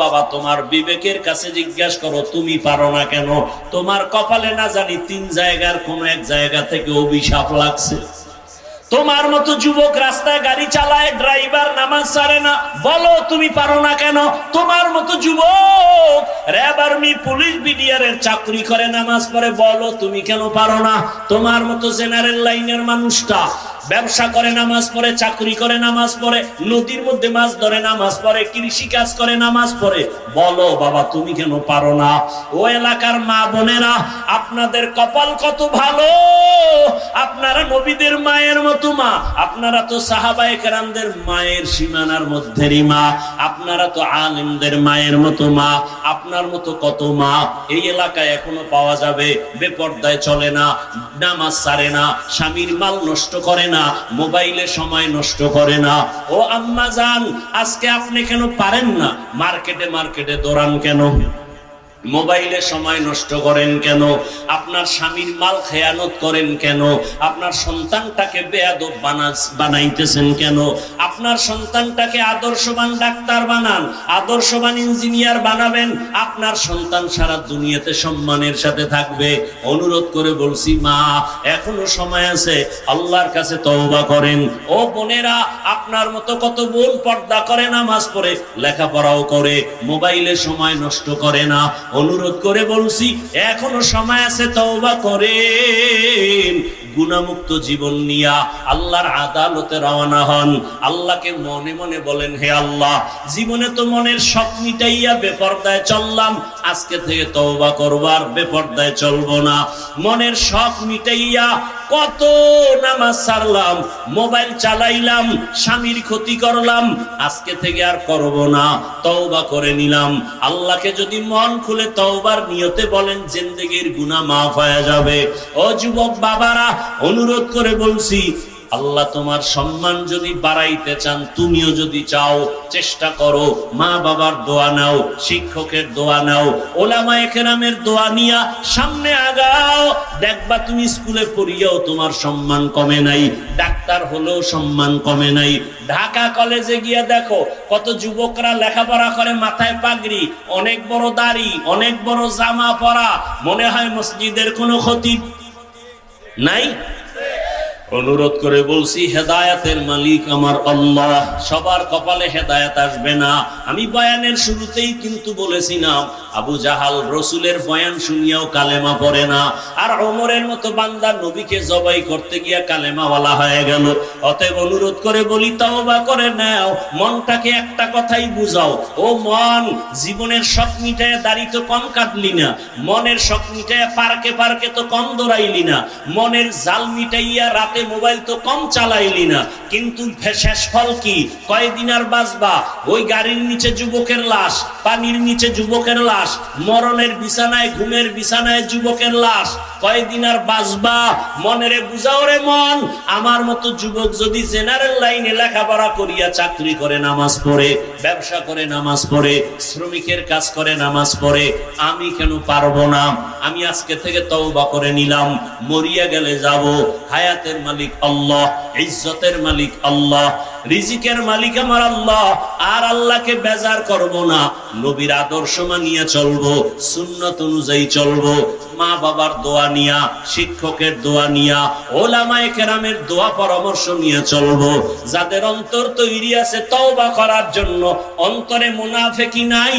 বাবা তোমার বিবেকের কাছে জিজ্ঞাসা করো, তুমি পারো না কেন? তোমার কপালে না জানি 3 জায়গার কোন এক জায়গা থেকে অভিশাপ লাগছে। তোমার মতো যুবক রাস্তায় গাড়ি চালায়, ড্রাইভার নামাজ ছাড়ে না, বলো তুমি পারো না কেন? তোমার মতো যুবক র্যাব, আর্মি, পুলিশ, বিডিআরের চাকরি করে, নামাজ পড়ে, বলো তুমি কেন পারো না? তোমার মতো জেনারেল লাইনের মানুষটা ব্যবসা করে, নামাজ পড়ে, চাকরি করে, নামাজ পড়ে, নদীর মধ্যে মাছ ধরে, নামাজ পড়ে, কৃষি কাজ করে, নামাজ পড়ে, বলো বাবা তুমি কেন পারো না? ও এলাকার মা বোনেরা, আপনাদের কপাল কত ভালো, আপনারা নবীদের মায়ের মতো মা, আপনারা তো সাহাবায়ে কেরামদের মায়ের সীমানার মধ্যেরই মা, আপনারা তো আলেমদের মায়ের মতো মা, আপনার মতো কত মা এই এলাকায় এখনো পাওয়া যাবে। বেপরদায় চলে না, নামাজ ছাড়ে না, স্বামীর মাল নষ্ট করে না, মোবাইলে সময় নষ্ট করে না। ও আম্মা জান, আজকে আপনি কেন পারেন না? মার্কেটে দৌড়ান কেন? মোবাইলে সময় নষ্ট করেন কেন? আপনার স্বামীর মাল খেয়ানত করেন কেন? আপনার সন্তানটাকে বেয়াদব বানাইতেছেন কেন? আপনার সন্তানটাকে আদর্শবান ডাক্তার বানান, আদর্শবান ইঞ্জিনিয়ার বানাবেন, আপনার সন্তান সারা দুনিয়াতে সম্মানের সাথে থাকবে। অনুরোধ করে বলছি মা, এখনো সময় আছে, আল্লাহর কাছে তওবা করেন। ও বোনেরা, আপনার মতো কত বোন পর্দা করে, নামাজ পড়ে, লেখাপড়াও করে, মোবাইলে সময় নষ্ট করে না। অনুরোধ করে বলছি, এখনো সময় আছে, তওবা করেন। গুনাহমুক্ত জীবন নিয়া আল্লাহর আদালতে রওনা হন। আল্লাহকে মনে মনে বলেন, হে আল্লাহ, জীবনে তো মনের শখ মিটাইয়া বেপরদায় চললাম, আজকে থেকে তওবা করবার, বেপরদায় চলবো না। মনের শখ মিটাইয়া কত নামাজ ছাড়লাম, মোবাইল চালাইলাম, স্বামীর ক্ষতি করলাম, আজকে থেকে আর করব না, তওবা করে নিলাম। আল্লাহকে যদি মন খুলে তওবার নিয়তে বলেন, জিন্দেগির গুনাহ মাফ হয়ে যাবে। ও যুবক বাবারা, অনুরোধ করে বলছি, আল্লাহ তোমার সম্মান যদি বাড়াইতে চান, তুমিও যদি চাও, চেষ্টা করো, মা বাবার দোয়া নাও, শিক্ষকের দোয়া নাও, ওলামায়ে কেরামের দোয়া নিয়া সামনে আগাও। দেখবা তুমি স্কুলে পড়িয়াও তোমার সম্মান কমে নাই, ডাক্তার হলেও সম্মান কমে নাই। ঢাকা কলেজে গিয়া দেখো কত যুবকরা লেখাপড়া করে, মাথায় পাগড়ি, অনেক বড় দাড়ি, অনেক বড় জামা পরা, মনে হয় মসজিদের কোনো খতিব নাই। অনুরোধ করে বলছি, হেদায়েতের মালিক আমার আল্লাহ। সবার কপালে হেদায়েত আসবে না। আমি বয়ানের শুরুতেই কিন্তু বলেছিলাম, আবু জাহাল রসুলের বয়ান শুনিয়াও কালেমা পড়ে না, আর ওমরের মতো বান্দা নবীকে জবাই করতে গিয়া কালেমাওয়ালা হয়ে গেল। অতএব অনুরোধ করে বলি, তওবা করে নাও, মনটাকে একটা কথাই বুঝাও। ও মন, জীবনের শখ মিটায় দাড়ি তো কম কাটলি না, মনের শখ মিটায় পার্কে তো কম দৌড়াইলি না, মনের জাল মিটাইয়া রাতে মোবাইল তো কম চালাইলি না, কিন্তু শেষ ফল কি? কয়দিন আর বাঁচবা? ওই গাড়ির নিচে যুবকের লাশ, পানির নিচে যুবকের লাশ, মরণের বিছানায়, ঘুমের বিছানায় যুবকের লাশ। কয়দিন আর বাঁচবা? মনেরে বুঝাও রে মন, আমার মতো যুবক যদি জেনারেল লাইনে লেখাপড়া করিয়া চাকরি করে, নামাজ পড়ে, ব্যবসা করে, নামাজ পড়ে, শ্রমিকের কাজ করে, নামাজ পড়ে, আমি কেন পারবো না? আমি আজকে থেকে তওবা করে নিলাম, মরিয়া গেলে যাব। হায়াতের মালিক আল্লাহ, ইজ্জতের মালিক আল্লাহ, রিজিকের মালিক আমার আল্লাহ। আর আল্লাহকে বেজার করব না, নবীর আদর্শ মানিয়ে চলবো, সুন্নাত অনুযায়ী চলবো, মা বাবার দোয়া নিয়া, শিক্ষকের দোয়া নিয়া, ওলামায়ে কেরামের দোয়া পরামর্শ নিয়ে চলবো। যাদের অন্তর তৈরি আছে তওবা করার জন্য, অন্তরে মুনাফিকি নাই,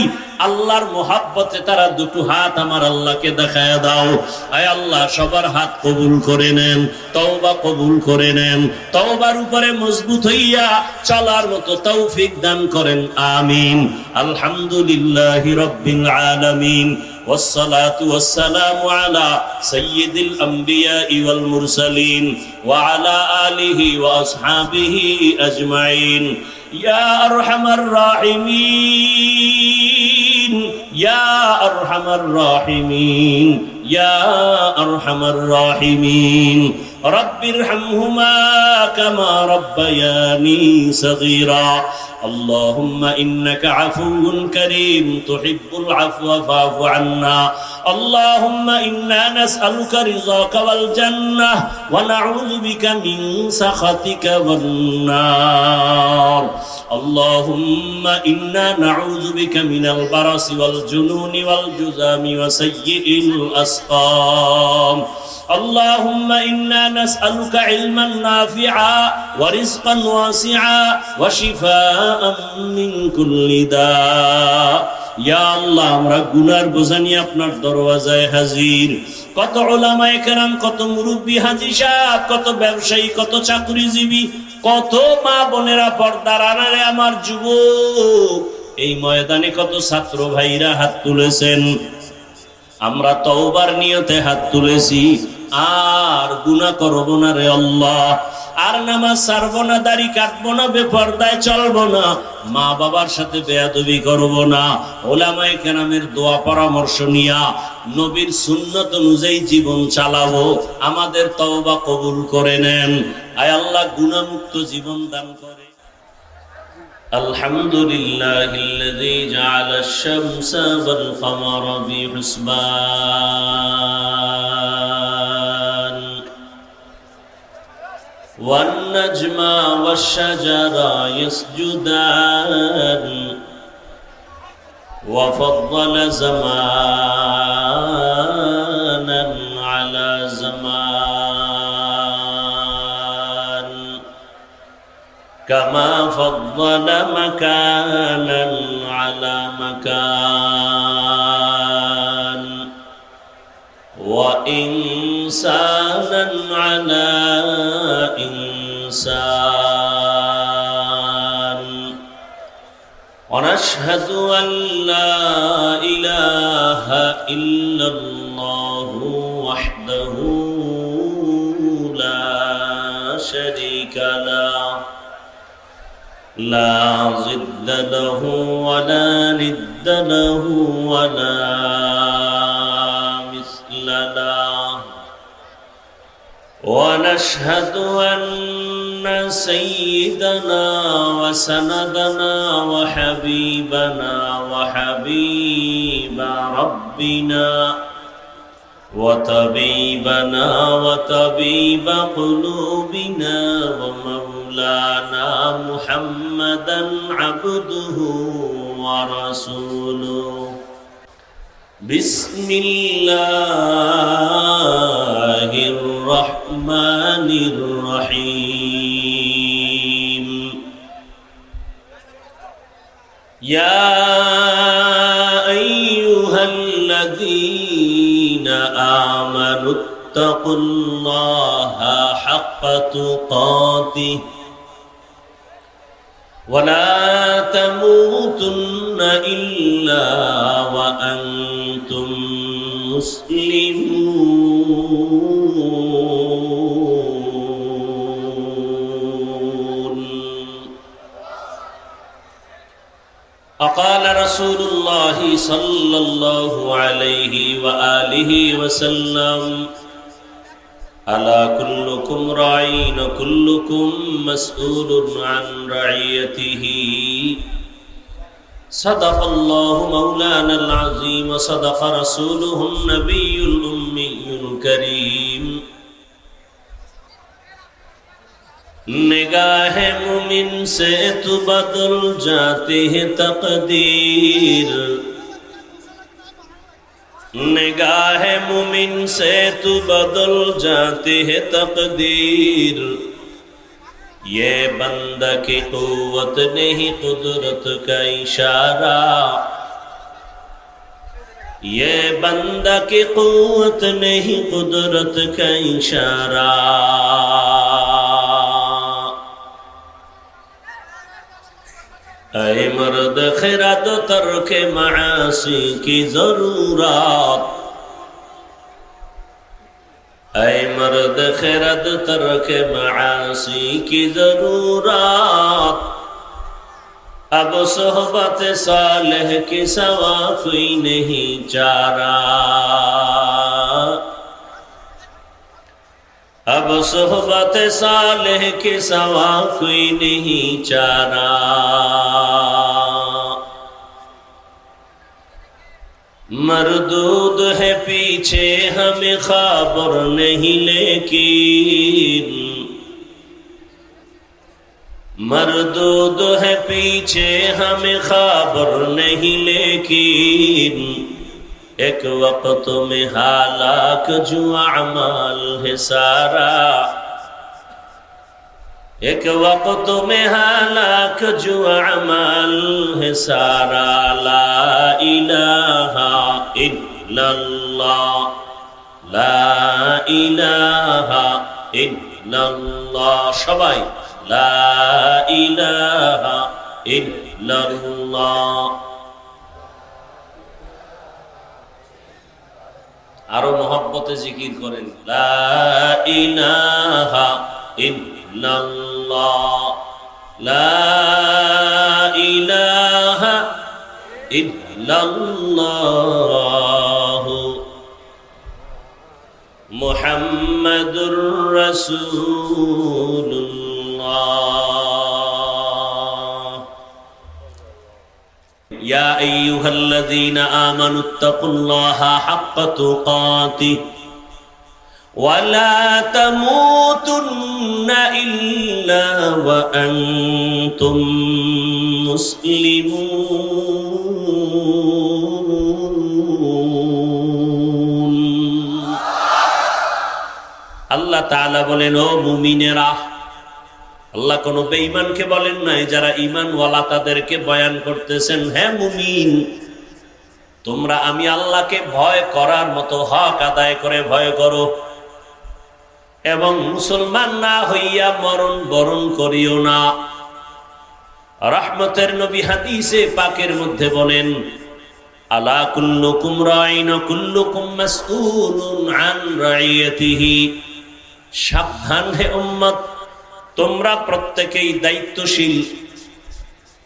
আল্লাহর মোহাব্বতে তারা দুটো হাত আমার আল্লাহকে দেখায় দাও। আয় আল্লাহ, সবার হাত কবুল করে নেন, তওবা কবুল করে নেন, তওবার উপরে মজবুত হইয়া চলার মতো তৌফিক দান করেন, আমিন। আলহামদুলিল্লাহি রাব্বিল আলামিন, والصلاة والسلام على سيد الأنبياء والمرسلين وعلى آله وأصحابه أجمعين يا أرحم الراحمين يا أرحم الراحمين يا أرحم الراحمين رب ارحمهما كما ربياني صغيرا اللهم إنك عفو كريم تحب العفو فاعف عنا اللهم إنا نسألك رضاك والجنة ونعوذ بك من سخطك والنار اللهم إنا نعوذ بك من البرص والجنون والجذام وسيء الأسقام اللهم إنا نسألك علما نافعا ورزقا واسعا وشفاء من كل داء ইয়া আল্লাহ আমরা গুনার বোঝা নিয়ে আপনার দরওয়াজায় হাজির কত উলামায়ে কেরাম কত মুরব্বি হাজী সাহেব কত ব্যবসায়ী কত চাকরিজীবী কত মা বোনেরা পর্দার আড়ালে আমার যুবক এই ময়দানে কত ছাত্র ভাইরা হাত তুলেছেন আমরা তওবার নিয়তে হাত তুলেছি আর গুনাহ করব না রে আল্লাহ আর নামাজ ছাড়বো না দাড়ি কাটবো না বেপরদায় চলবো না মা বাবার সাথে বেয়াদবি করবো না ওলামায়ে কেরামের দোয়া পরামর্শ নিয়া নবীর সুন্নত অনুযায়ী জীবন চালাবো আমাদের তওবা কবুল করে নেন আয় আল্লাহ গুনাহমুক্ত জীবন দান করে আলহামদুলিল্লাহিল্লাযী জাআলাশ শামসা ওয়াল কমারা বিহুসবান والنجم والشجر يسجدان وفضل زمانا على زمان كما فضل مكانا على مكان وإنسانا على إنسان ونشهد أن لا إله إلا الله وحده لا شريك له لا ضد له ولا ند له ولا مثل له ونشهد أن سيدنا وسندنا وحبيبنا وحبيب ربنا وطبيبنا وطبيب قلوبنا ومولانا محمدا عبده ورسوله بسم الله الرحمن الرحيم يا أيها الذين آمنوا اتقوا الله حق تقاته ولا تموتن إلا وأنتم مسلمون أقال رسول الله صلى الله عليه وآله وسلم ألا كلكم راعٍ وكلكم مسؤول عن رعيته صدق الله مولانا العظيم وصدق رسوله النبي الأمي الكريم निगाह मुमिन से तो बदल जाते हैं तकदीर निगाह मुमिन से तो बदल जाते हैं तकदीर ये बंदा की कुव्वत नहीं कुदरत का इशारा ये बंदा की कुव्वत नहीं कुदरत का इशारा ऐ मर्द खिरद तर्क मासी की जरूरत ऐ मर्द खिरद तर्क मासी की जरूरत अब सोहबत सालेह की सवा कोई नहीं चारा अब सोहबत सालेह के सवा कोई नहीं चारा मरदूद है पीछे हमें खबर नहीं लेकिन मरदूद है पीछे हमें खबर नहीं लेकिन एक वक्त में हालाक जो अमाल है सारा एक वक्त में हालाक जो अमाल है सारा ला इलाहा इल्लल्लाह ला इलाहा इल्लल्लाह सबाई ला इलाहा इल्लल्लाह आरो मोहब्बते जिकिर करें ला इलाहा इल्लल्लाह ला इलाहा इल्लल्लाह मुहम्मदुर रसूलुल्लाह या अय्युहल्लज़ीना आमनुत्तकुल्लाहा हक्क तुकातिह वला तमूतुन्न इल्ला व अंतुम मुस्लिमून। আল্লাহ তাআলা বলেন, ও মুমিনেরা, আল্লাহ কোন বেঈমানকে বলেন নাই, যারা ঈমানওয়ালা তাদেরকে বয়ান করতেছেন, হ্যাঁ মুমিন, তোমরা আমি আল্লাহকে ভয় করার মতো হক আদায় করে ভয় করো এবং মুসলমান না হইয়া মরণ বরণ করিও না। রহমতের নবী হাদিসে পাকের মধ্যে বলেন, আলা কুল্লুকুম রাইন ওয়া কুল্লুকুম মাসউলুন আন রাইয়াতিহি, সাবধান হে উম্মত, তোমরা প্রত্যেকেই দায়িত্বশীল,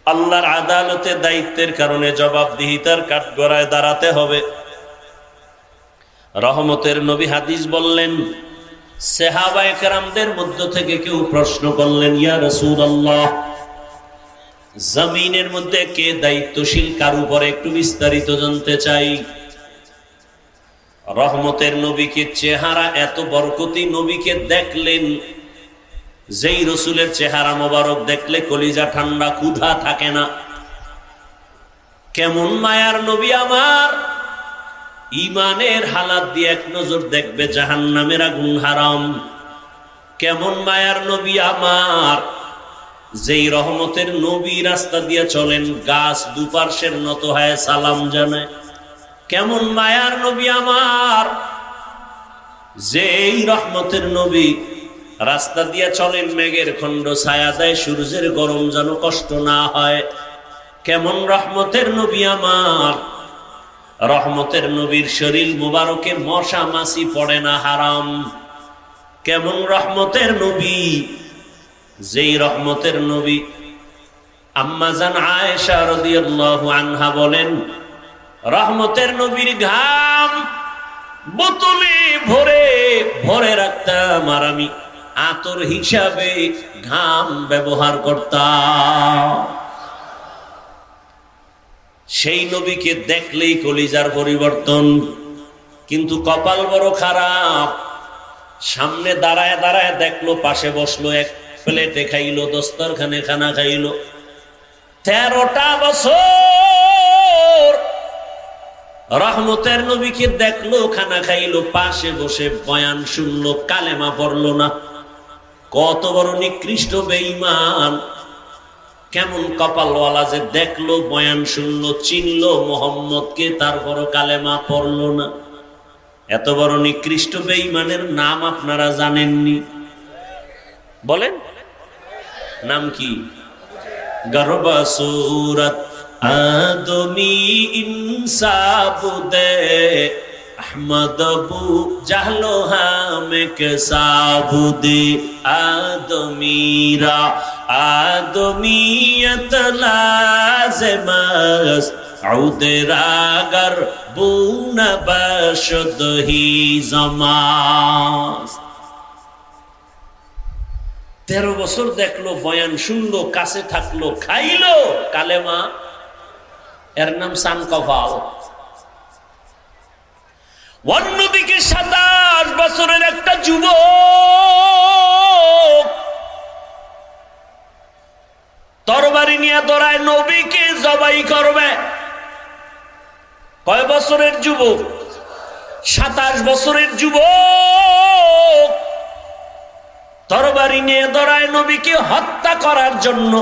আল্লাহর আদালতে দায়িত্বের কারণে জবাবদিহিতার কাঠগড়ায় দাঁড়াতে হবে। রহমতের নবী হাদিস বললেন, সাহাবায়ে কেরামদের মধ্য থেকে কেউ প্রশ্ন করলেন, ইয়া রাসূলুল্লাহ, জমিনের মধ্যে কে দায়িত্বশীল, কার উপরে একটু বিস্তারিত জানতে চাই। রহমতের নবীকে চেহারা এত বরকতি নবীকে দেখলেন, যেই রসুলের চেহারা মোবারক দেখলে কলিজা ঠান্ডা, ক্ষুধা থাকে না। কেমন মায়ার নবী আমার, ইমানের হালাত দিয়ে এক নজর দেখবে জাহান্নামের আগুন হারাম। কেমন মায়ার নবী আমার, যেই রহমতের নবী রাস্তা দিয়ে চলেন, গাছ দুপার্শ্বের নত হয় সালাম জানায়। কেমন মায়ার নবী আমার, যেই রহমতের নবী রাস্তা দিয়ে চলেন, মেঘের খণ্ড ছায়া দেয়, সূর্যের গরম যেন কষ্ট না হয়। কেমন রহমতের নবী আমার, রহমতের নবীর শরীর মুবারকে মশা মাছি পড়ে না, হারাম। কেমন রহমতের নবী, যেই রহমতের নবী আম্মা জান আয়েশা রাদিয়াল্লাহু আনহা বলেন, রহমতের নবীর ঘাম বোতলে ভরে ভরে রাখতাম আর আমি আতর হিসাবে ঘাম ব্যবহার করতাম। সেই নবীকে দেখলেই কলিজার পরিবর্তন। কিন্তু কপাল বড় খারাপ, সামনে দাঁড়ায় দাঁড়ায় দেখলো, পাশে বসলো, এক প্লেটে খাইলো, দস্তরখানে খানা খাইলো। 13টা বছর রহমতের নবীকে দেখলো, খানা খাইলো, পাশে বসে বয়ান শুনলো, কালেমা পড়লো না। কত বড় নিকৃষ্ট বেঈমান! কেমন কপালওয়ালা যে দেখলো, বয়ান শুনলো, চিনলো মোহাম্মদকে, তারপরও কালেমা পড়লো না। এত বড় নিকৃষ্ট বেঈমানের নাম আপনারা জানেননি? বলেন নাম কি? গর্বা সুরত আদমি ইনসাব দে अहमद अबू जहलो हमें के साबुदे आदमीरा आदमीयत लाज़िमस औदे रागर बून बशद ही जमास 13 বছর দেখলো, বয়ান শুনলো, কাছে থাকলো, খাইলো কালেমা। এর নাম সান কপাল। অন্যদিকে 27 বছরের একটা যুবক তরবারি নিয়ে দৌড়ায় নবীকে জবাই করবে। কয় বছরের যুবক? 27 বছরের যুবক তরবারি নিয়ে দৌড়ায় নবীকে হত্যা করার জন্য।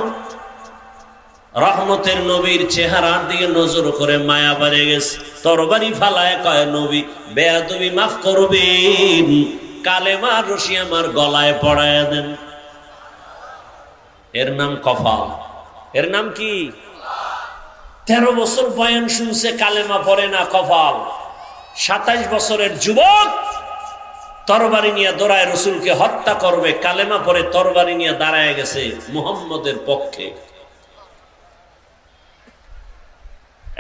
রহমতের নবীর চেহারার দিকে নজর করে মায়া বেড়ে গেছে। তরবারি ফালায় কয়, নবী বেয়াদবি মাফ করবেন, কালেমার রশি আমার গলায় পড়ায় দেন। এর নাম কফাল। এর নাম কি? 13 বছর বয়ান শুনছে, কালেমা পড়ে না, কফাল। 27 বছরের যুবক তরবারি নিয়ে দৌড়ায় রসুলকে হত্যা করবে, কালেমা পড়ে তরবারি নিয়ে দাঁড়ায় গেছে মুহাম্মদের পক্ষে।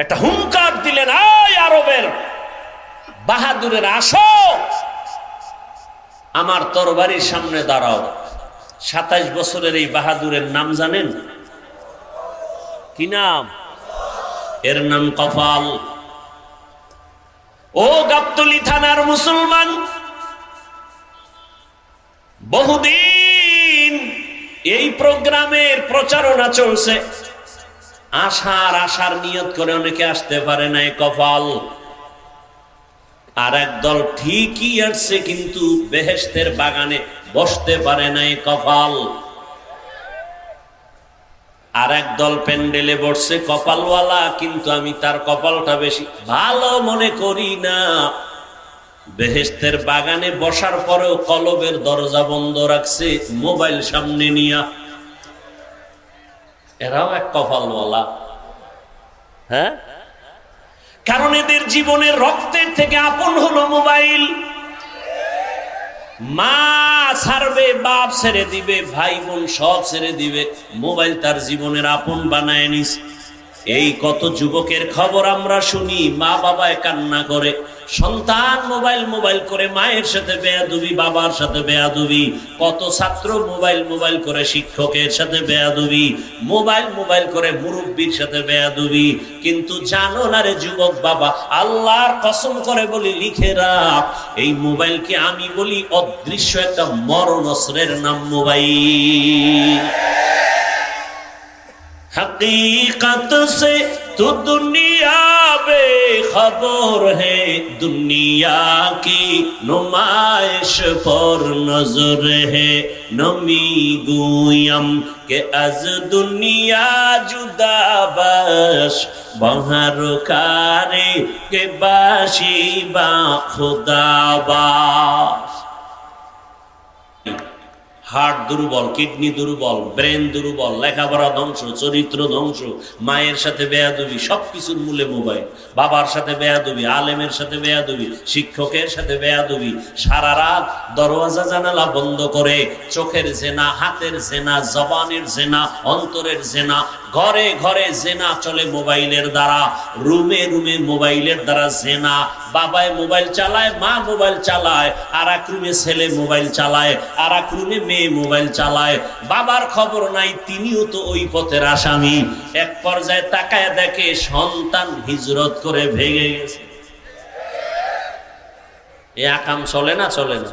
একটা হুঙ্কার দিলেন, আয় আরবের বাহাদুরের, আসো আমার তরবারির সামনে দাঁড়াও। 27 বছরের এই বাহাদুরের নাম জানেন? কি নাম? এর নাম কফাল। ও গাবতলী থানার মুসলমান, বহুদিন এই প্রোগ্রামের প্রচারণা চলছে। আশার নিয়ত করে অনেকে আসতে পারে নাই, কফাল। আর একদল ঠিকই আসছে কিন্তু বেহেশতের বাগানে বসতে পারে নাই, কপাল। আর একদল প্যান্ডেলে বসছে, কপালওয়ালা, কিন্তু আমি তার কপালটা বেশি ভালো মনে করি না। বেহেশতের বাগানে বসার পরেও কলবের দরজা বন্ধ রাখছে মোবাইল সামনে নিয়া। এরাও এক কপালওয়ালা। হ্যাঁ, কারণ এদের জীবনের রক্তের থেকে আপন হলো মোবাইল। মা ছাড়বে, বাপ ছেড়ে দিবে, ভাই বোন সব ছেড়ে দিবে, মোবাইল তার জীবনের আপন বানায় নিস। এই কত যুবকের খবর আমরা শুনি, মা বাবায় কান্না করে, সন্তান মোবাইল করে মায়ের সাথে বেয়াদবি, বাবার সাথে বেয়াদবি। কত ছাত্র মোবাইল করে শিক্ষকের সাথে বেয়াদবি, মোবাইল করে মুরব্বীর সাথে বেয়াদবি। কিন্তু জানো না রে যুবক বাবা, আল্লাহর কসম করে বলি, লিখে রাখ, এই মোবাইলকে আমি বলি অদৃশ্য একটা মরণ অস্ত্রের নাম মোবাইল। हकीकत से तो दुनिया बेखबर है, दुनिया की नुमाइश पर नजर है। नमी गुयम के अज दुनिया जुदा बश, बहर कारे के बाशी बा खुदा बाश। হার্ট দুর্বল, কিডনি দুর্বল, ব্রেন দুর্বল, লেখাপড়া ধ্বংস, চরিত্র ধ্বংস, মায়ের সাথে বেয়াদবি, সবকিছুর মূলে মোবাইল। বাবার সাথে বেয়াদবি, আলেমের সাথে বেয়াদবি, শিক্ষকের সাথে বেয়াদবি। সারা রাত দরওয়াজা জানালা বন্ধ করে চোখের জেনা, হাতের জেনা, জবানের জেনা, অন্তরের জেনা, ঘরে ঘরে জেনা চলে মোবাইলের দ্বারা, রুমে রুমে মোবাইলের দ্বারা জেনা। বাবায় মোবাইল চালায়, মা মোবাইল চালায়, আর এক রুমে ছেলে মোবাইল চালায়, আর এক রুমে মেয়ে মোবাইল চালায়। বাবার খবর নাই, তিনিও তো ওই পথের আসামি। এক পর্যায়ে তাকায় দেখে সন্তান হিজরত করে ভেগে গেছে। এ আকাম চলে না? চলে না?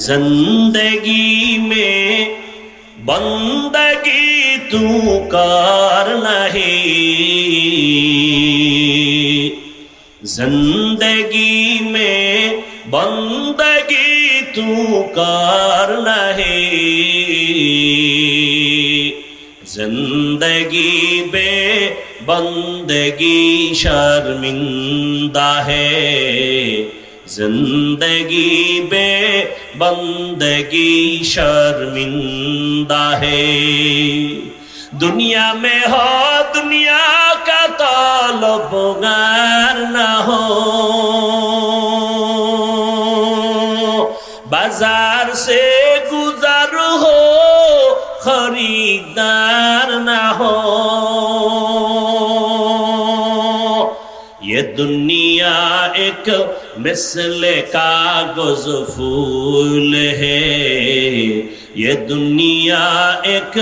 জিন্দেগি মে বন্দগি তু কর নাহি, जिंदगी में बंदगी तू कर नहीं, जिंदगी बे बंदगी शर्मिंदा है, जिंदगी बे बंदगी शर्मिंदा है। दुनिया में हो दुनिया का तलबगार ना हो, बाजार से गुजर हो खरीदार ना हो। ये दुनिया एक मिसले कागज फूल है, ये दुनिया एक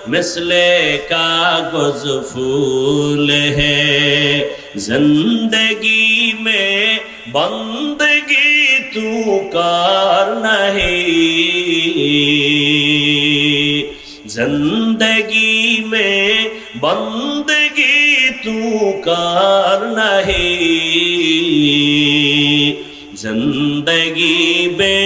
मिसले कागज फूल है। जिंदगी में बंदगी तू करना है, जिंदगी में बंदगी तू करना है, जिंदगी बे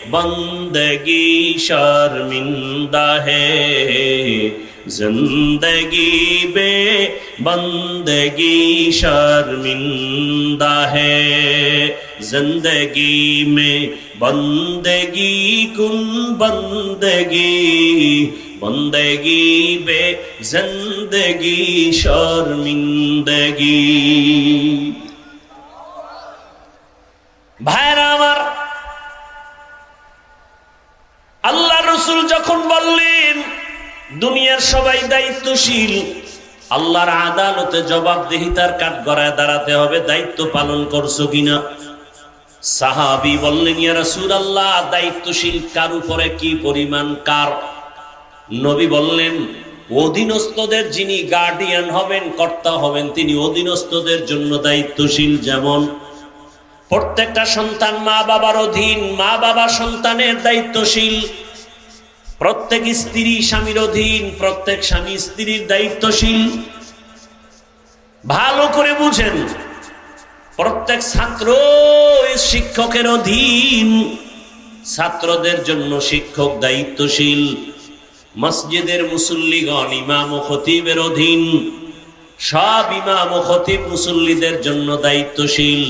बंदगी शर्मिंदा है, जिंदगी बे बंदगी शर्मिंदा है, जिंदगी में बंदगी कुन बंदगी, बंदगी बे जिंदगी शर्मिंदगी। ভাইরা আমার, আল্লাহ রসুল যখন বললেন দুনিয়ার সবাই দায়িত্বশীল, আল্লাহর আদালতে জবাবদিহিতার কাঠগড়ায় দাঁড়াতে হবে, দায়িত্ব পালন করছো কিনা? সাহাবী বললেন, ইয়া রাসূলুল্লাহ, দায়িত্বশীল কার উপরে কি পরিমাণ কার? নবী বললেন, অধীনস্থদের যিনি গার্ডিয়ান হবেন, কর্তা হবেন, তিনি অধীনস্থদের জন্য দায়িত্বশীল। যেমন প্রত্যেকটা সন্তান মা বাবার অধীন, মা বাবা সন্তানের দায়িত্বশীল। প্রত্যেক স্ত্রী স্বামীর অধীন, প্রত্যেক স্বামী স্ত্রীর দায়িত্বশীল। ভালো করে বুঝেন, প্রত্যেক ছাত্র শিক্ষকের অধীন, ছাত্রদের জন্য শিক্ষক দায়িত্বশীল। মসজিদের মুসল্লিগণ ইমাম ও খতিবের অধীন, সব ইমাম ও খতিব মুসল্লিদের জন্য দায়িত্বশীল।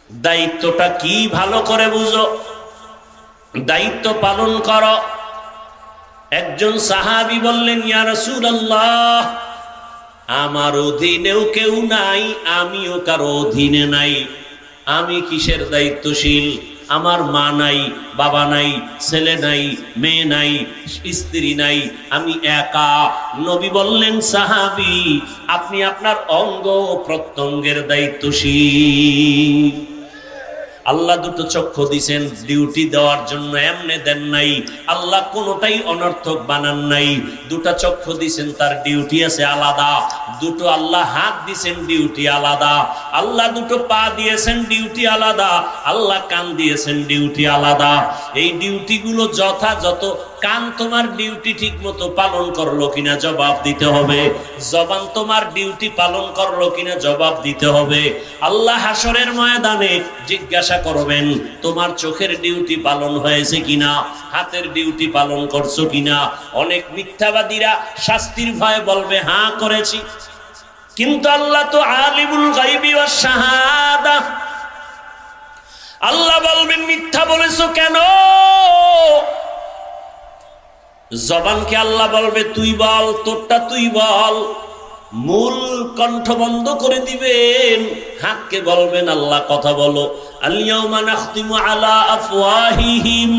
দায়িত্বটা কি ভালো করে বুঝো, দায়িত্ব পালন করো। একজন সাহাবী বললেন, ইয়া রাসূলুল্লাহ, আমার অধীনেও কেউ নাই, আমিও কারো অধীনে নাই, আমি কিসের দায়িত্বশীল? আমার মা নাই, বাবা নাই, ছেলে নাই, মেয়ে নাই, স্ত্রী নাই, আমি একা। নবী বললেন, সাহাবী, আপনি আপনার অঙ্গ প্রত্যঙ্গের দায়িত্বশীল। আল্লাহ দুটো চক্ষু দিয়েছেন ডিউটি দেওয়ার জন্য, এমনি দেন নাই। আল্লাহ কোনোটাই অনর্থক বানান নাই। দুটো চক্ষু দিয়েছেন, তার ডিউটি আছে আলাদা। দুটো আল্লাহ হাত দিয়েছেন, ডিউটি আলাদা। আল্লাহ দুটো পা দিয়েছেন, ডিউটি আলাদা। আল্লাহ কান দিয়েছেন, ডিউটি আলাদা। এই ডিউটিগুলো যথাযথ। কান তোমার ডিউটি ঠিক মতো পালন করলো কিনা জবাব দিতে হবে। জবান তোমার ডিউটি পালন করলো কিনা জবাব দিতে হবে। আল্লাহ হাসরের ময়দানে জিজ্ঞাসা করবেন, তোমার চোখের ডিউটি পালন হয়েছে কিনা, হাতের ডিউটি পালন করছো কিনা। অনেক মিথ্যাবাদীরা শাস্তির ভয়ে বলবে, হ্যাঁ করেছি। কিন্তু আল্লাহ তো আলিমুল গায়বি ওয়াস শাহাদা। আল্লাহ বলবেন, মিথ্যা বলেছো কেন? জবানকে আল্লাহ বলবে, তুই বল, তোরটা তুই বল। মূল কণ্ঠ বন্ধ করে দিবেন। হাতকে বলবেন, আল্লাহ কথা বলো। আল-ইয়াওমা নাখতিমু আলা আফওয়াহিহিম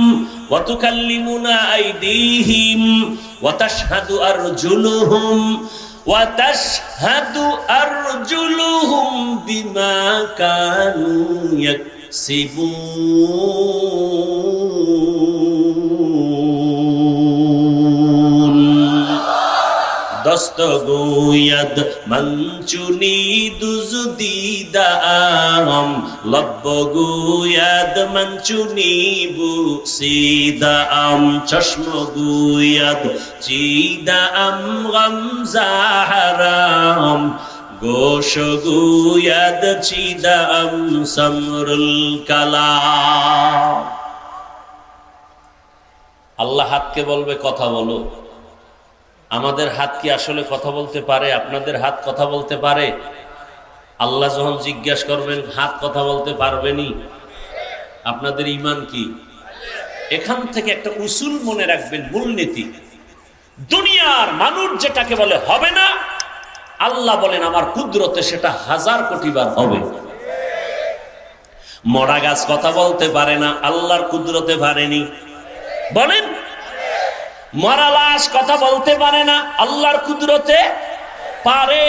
ওয়া তুকাল্লিমুনা আইদিহিম ওয়া তাশহাদু আরজুলুহুম বিমা কানু ইয়াকসিবুন। দস্ত গোয়াদ মঞ্চুনি দুজদিদাম, লব্ব গোয়াদ মঞ্চুনি বুসিদাম, চশম গোয়াদ চিদাম গমজাহারাম, গোশ গোয়াদ চিদাম সমরুল কালাম। আল্লাহ হাতকে বলবে, কথা বলো। আমাদের হাত কি আসলে কথা বলতে পারে? আপনাদের হাত কথা বলতে পারে? আল্লাহ যখন জিজ্ঞাসা করবেন, হাত কথা বলতে পারবেনি? আপনাদের ঈমান কি? এখান থেকে একটা উসুল মনে রাখবেন, মূলনীতি। দুনিয়ার মানুষ যেটাকে বলে হবে না, আল্লাহ বলেন আমার কুদরতে সেটা 1000 কোটি বার হবে। মরা গাছ কথা বলতে পারে না, আল্লাহর কুদরতে পারেনি। বলেন, মরা লাশ কথা বলতে পারে না, আল্লাহর কুদরতে পারে।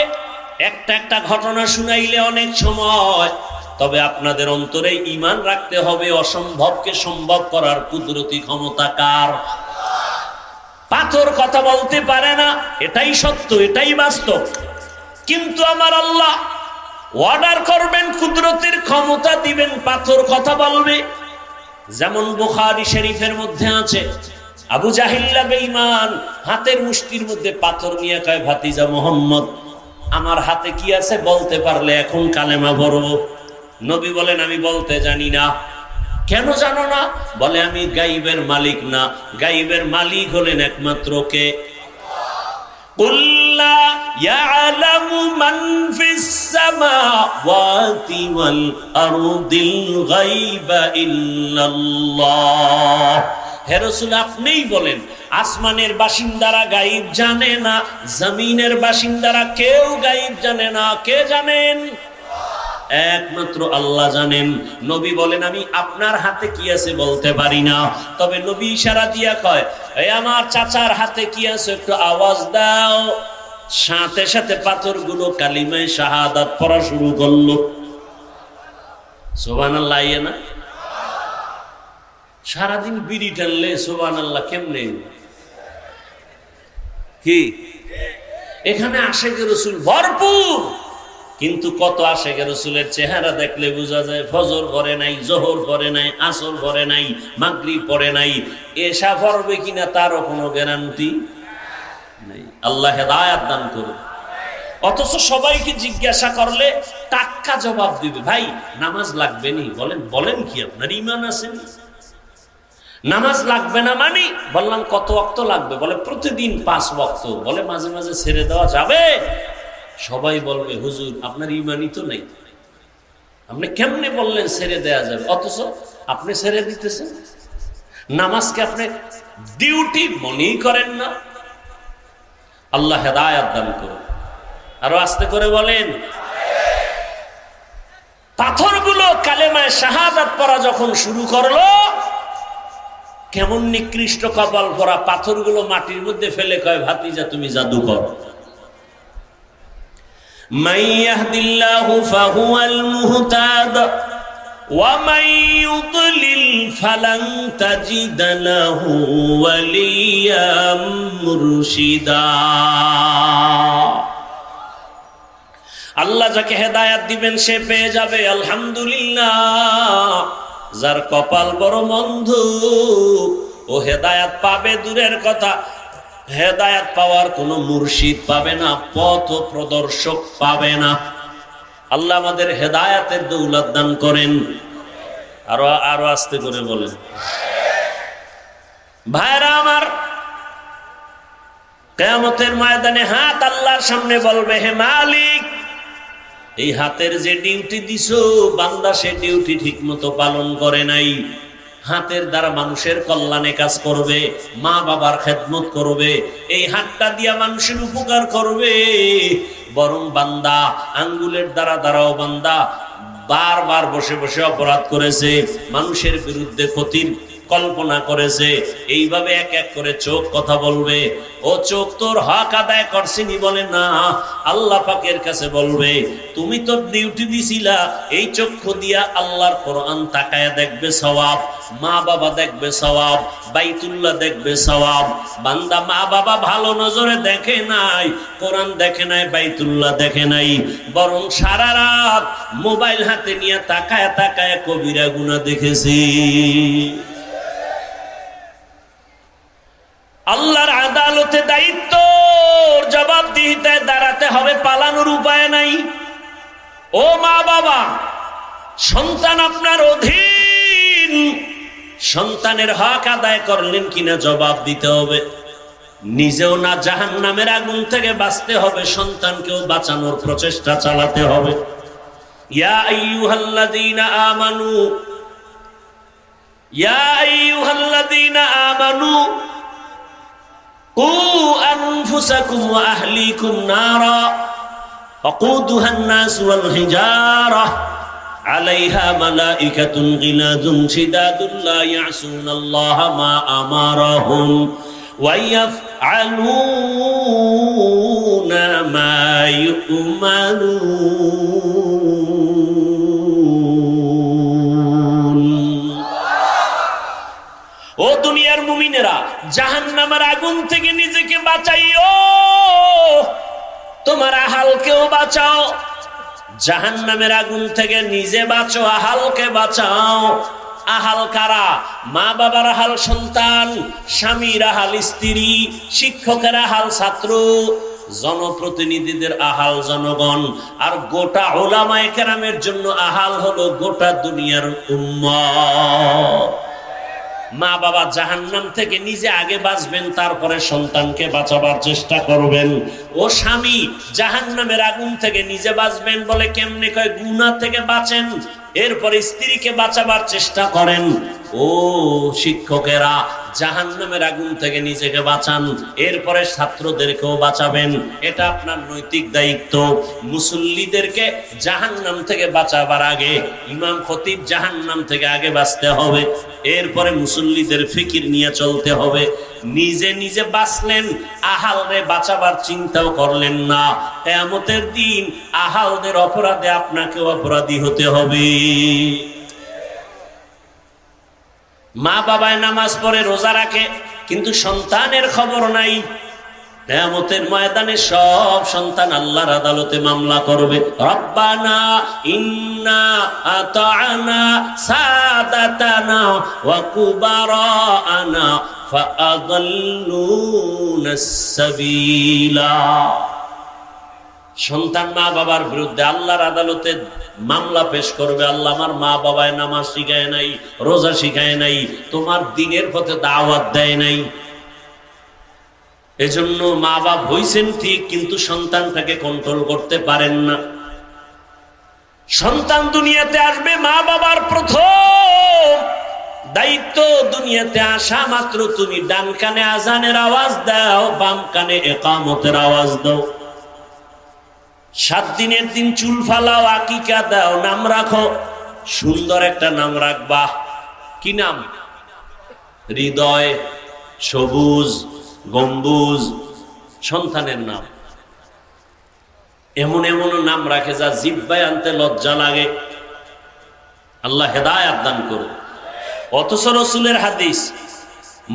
একটা একটা ঘটনা শুনাইলে অনেক সময়, তবে আপনাদের অন্তরে ঈমান রাখতে হবে, অসম্ভবকে সম্ভব করার কুদরতি ক্ষমতা কার? পাথর কথা বলতে পারে না, এটাই সত্য, এটাই বাস্তব। কিন্তু আমার আল্লাহ অর্ডার করবেন, কুদরতের ক্ষমতা দিবেন, পাথর কথা বলবে। যেমন বুখারী শরীফের মধ্যে আছে, আবু জাহিল্লা বেঈমান হাতের মুষ্টির মধ্যে পাথর নিয়ে কয়, ভাতিজা মুহাম্মদ, আমার হাতে কি আছে বলতে পারলে এখন কালেমা পড়বো। নবী বলেন, আমি বলতে জানি না। কেন জানো না? বলে, আমি গাইবের মালিক না, গাইবের মালিক হলেন একমাত্র কে? কুল লা ইয়ালামু মান ফিস সামাওয়াতি ওয়াল আরদিল গায়বা ইল্লাল্লাহ। হে রাসূল, আপনিই বলেন, আসমানের বাসিন্দারা গায়েব জানে না, জমিনের বাসিন্দারা কেউ গায়েব জানে না। কে জানেন? একমাত্র আল্লাহ জানেন। নবী বলেন, আমি আপনার হাতে কি আছে বলতে পারি না, তবে নবী ইশারা দিয়া কয়, এই আমার চাচার হাতে কি আছে একটু আওয়াজ দাও। সাথে সাথে পাথরগুলো কালিমায়ে শাহাদাত পড়া শুরু করলো। সুবহানাল্লাহ। না সারাদিন বিড়ি টানলে সুবহানাল্লাহ কেমনে কি? এখানে আশেকে রাসূল ভরপুর, কিন্তু কত আশেকে রাসূলের চেহারা দেখলে বোঝা যায় ফজর পড়ে নাই, যোহর পড়ে নাই, আসর পড়ে নাই, মাগরিব পড়ে নাই, এশা পড়বে কিনা তারও কোনো গ্যারান্টি নাই। আল্লাহ হেদায়েত দান করুন। অথচ সবাইকে জিজ্ঞাসা করলে টাটকা জবাব দিবে, ভাই নামাজ লাগবে নি? বলেন, বলেন কি আপনার ঈমান আছে? নামাজ লাগবে না মানে? বললাম কত ওয়াক্ত লাগবে? বলে প্রতিদিন 5 ওয়াক্ত। বলে মাঝে মাঝে ছেড়ে দেওয়া যাবে? সবাই বলবে, হুজুর আপনার ঈমানই তো নেই, আপনি কেমনে বললেন ছেড়ে দেয়া যাবে? অথচ আপনি ছেড়ে দিতেছেন। নামাজকে আপনি ডিউটি মনেই করেন না। আল্লাহ হেদায়েত দান করুন। আরো আস্তে করে বলেন। পাথরগুলো কালেমায়ে শাহাদাত পড়া যখন শুরু করলো, কেমন নিকৃষ্ট কপাল ভরা পাথরগুলো মাটির মধ্যে ফেলে কয়, ভাতিজা তুমি জাদু করো। মান ইয়াহদিল্লাহু ফাহুয়াল মুহতাদ ওয়া মান ইউদ্লিল ফালান তাজিদ লাহু ওয়ালিয়াম মুরশিদা। আল্লাহ যাকে হেদায়েত দিবেন সে পেয়ে যাবে, আলহামদুলিল্লাহ। যার কপাল বড় মন্দ ও হেদায়েত পাবে দূরের কথা, হেদায়েত পাওয়ার কোনো মুর্শিদ পাবে না, পথ প্রদর্শক পাবে না। আল্লাহ আমাদের হেদায়েতের দৌলত দান করেন। আরো আরো আস্তে করে বলেন। ভাইরা আমার, কিয়ামতের ময়দানে হাত আল্লাহর সামনে বলবে, হে মালিক, এই হাতের যে ডিউটি দিছো বান্দা সে ডিউটি ঠিক মতো পালন করে নাই। হাতের দ্বারা মানুষের কল্যাণে কাজ করবে, মা বাবার খেদমত করবে, এই হাতটা দিয়া মানুষের উপকার করবে, বরং বান্দা আঙ্গুলের দ্বারাও বান্দা বারবার বসে বসে অপরাধ করেছে, মানুষের বিরুদ্ধে ক্ষতির কল্পনা করেছে। এইভাবে এক এক করে চোখ কথা বলবে, ও চোখ তোর হক আদায় করছিনি? বলে না। আল্লাহ পাকের কাছে বলবে, তুমি তো ডিউটি দিছিলা, এই চক্ষু দিয়া আল্লাহর কোরআন তাকায়া দেখবে সওয়াব, মা বাবা দেখবে সওয়াব, বাইতুল্লাহ দেখবে সওয়াব। বান্দা মা বাবা ভালো নজরে দেখে নাই, কোরআন দেখে নাই, বাইতুল্লাহ দেখে নাই, বরং সারা রাত মোবাইল হাতে নিয়ে তাকায়া তাকায়া কবিরা গুনাহ দেখেছি। আল্লাহর আদালতে দায়িত্ব জবাবদিহিতায় দাঁড়াতে হবে, পালানোর উপায় নাই। ও মা বাবা, সন্তান আপনার অধীন, সন্তানের হক আদায় করলেন কিনা জবাব দিতে হবে। নিজেও না জাহান্নামের আগুন থেকে বাঁচতে হবে, সন্তানকেও বাঁচানোর প্রচেষ্টা চালাতে হবে। ইয়া আইয়ুহাল্লাযীনা আমানু, ইয়া আইয়ুহাল্লাযীনা আমানু قوا أنفسكم وأهليكم نارا وقودها الناس والحجارة عليها ملائكة غلاظ شداد لا يعصون الله ما أمرهم ويفعلون ما يؤمرون। ও দুনিয়ার মুমিনেরা, জাহান্নামের আগুন থেকে নিজেকে বাঁচাইও, তোমার আহালকেও বাঁচাও। জাহান্নামের আগুন থেকে নিজে বাঁচো, আহালকে বাঁচাও। আহাল কারা? মা বাবার আহাল সন্তান, স্বামীর আহাল স্ত্রী, শিক্ষকের আহাল ছাত্র, জনপ্রতিনিধিদের আহাল জনগণ, আর গোটা উলামায়ে কেরামের জন্য আহাল হলো গোটা দুনিয়ার উম্মত। মা বাবা জাহান্নাম থেকে নিজে আগে বাঁচবেন, তারপরে সন্তানকে বাঁচাবার চেষ্টা করবেন। ও স্বামী, জাহান্নামের আগুন থেকে নিজে বাঁচবেন বলে কেমনে কয়? গুনাহ থেকে বাঁচেন, এরপরে স্ত্রীকে বাঁচাবার চেষ্টা করেন। ও শিক্ষকেরা, জাহান্নামের আগুন থেকে নিজেকে বাঁচান, এরপরে ছাত্রদেরকেও বাঁচাবেন। এটা আপনার নৈতিক দায়িত্ব। মুসল্লিদেরকে জাহান্নাম থেকে বাঁচাবার আগে ইমাম খতিব জাহান্নাম থেকে আগে বাঁচতে হবে, এরপরে মুসল্লিদের ফিকির নিয়ে চলতে হবে। নিজে নিজে বাঁচলেন, আহালরে বাঁচাবার চিন্তাও করলেন না। কিয়ামতের দিন আহালদের অপরাধে আপনাকেও অপরাধী হতে হবে। মা বাবায় নামাজ পড়ে, রোজা রাখে, কিন্তু সন্তানের খবর নাই। কিয়ামতের ময়দানে সব সন্তান আল্লাহর আদালতে মামলা করবে। রব্বানা ইন্না আতা'না সাদাতানা ওয়া কুবারানা ফাআদাল্লুনাস সাবিলা। সন্তান মা বাবার বিরুদ্ধে আল্লাহর আদালতে মামলা পেশ করবে। আল্লাহ, আমার মা বাবায় নামাজ শিখায় নাই, রোজা শিখায় নাই, তোমার দ্বীনের পথে দাওয়াত দেয় নাই, এজন্য মা বাপ হইছেন ঠিক, কিন্তু সন্তানটাকে কন্ট্রোল করতে পারেন না। সন্তান দুনিয়াতে আসবে, মা বাবার প্রথম দায়িত্ব দুনিয়াতে আসা মাত্র তুমি ডান কানে আজানের আওয়াজ দাও, বাম কানে ইকামতের আওয়াজ দাও। 7 দিনের দিন চুল ফালাও, আকিকা দাও, নাম রাখো। সুন্দর একটা নাম রাখবা। কি নাম? হৃদয়, সবুজ, গম্বুজ, সন্তানের নাম। এমন এমন নাম রাখে যা জিহ্বায় আনতে লজ্জা লাগে। আল্লাহ হেদায়েত দান করুন। অথচ রাসূলের হাদিস,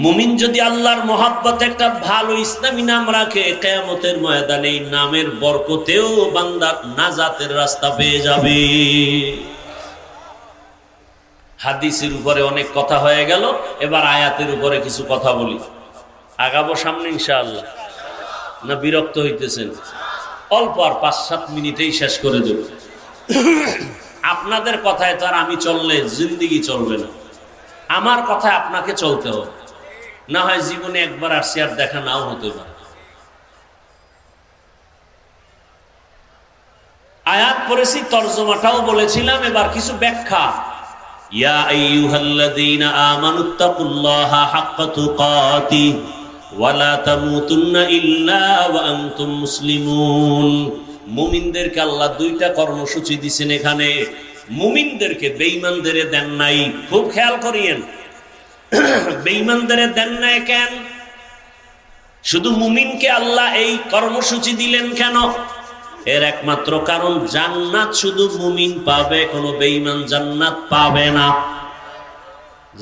মুমিন যদি আল্লাহর মহব্বতে একটা ভালো ইসলামী নাম রাখে, কিয়ামতের ময়দানে এই নামের বরকতেও বান্দা নাজাতের রাস্তা পেয়ে যাবে। হাদিসের উপরে অনেক কথা হয়ে গেল, এবার আয়াতের উপরে কিছু কথা বলি। আগাবো সামনে ইনশাআল্লাহ, না বিরক্ত হইতেছেন? অল্প, আর 5-7 মিনিটেই শেষ করে দেব। আপনাদের কথায় তো আর আমি চললে জিন্দেগি চলবে না। আমার কথায় আপনাকে চলতে হবে, না হয় জীবনে একবার আসছি আর দেখা নাও হতে পারে। আয়াত পড়েছি, তরজমাটাও বলেছিলাম, এবার কিছু ব্যাখ্যা। ইয়া আইয়ুহাল্লাযীনা আমানুত্তাকুল্লাহা হাক্কা তুকাতিহি ওয়া লা তামুতুন্না ইল্লা ওয়া আনতুম মুসলিমুন। মুমিনদেরকে আল্লাহ 2টা কর্মসূচি দিয়েছেন এখানে। মুমিনদেরকে, বেঈমানদের দেন নাই। খুব খেয়াল করিয়েন, বেঈমানদের দেন নাই কেন? শুধু মুমিনকে আল্লাহ এই কর্মসূচি দিলেন কেন? এর একমাত্র কারণ, জান্নাত শুধু মুমিন পাবে, কোনো বেঈমান জান্নাত পাবে না।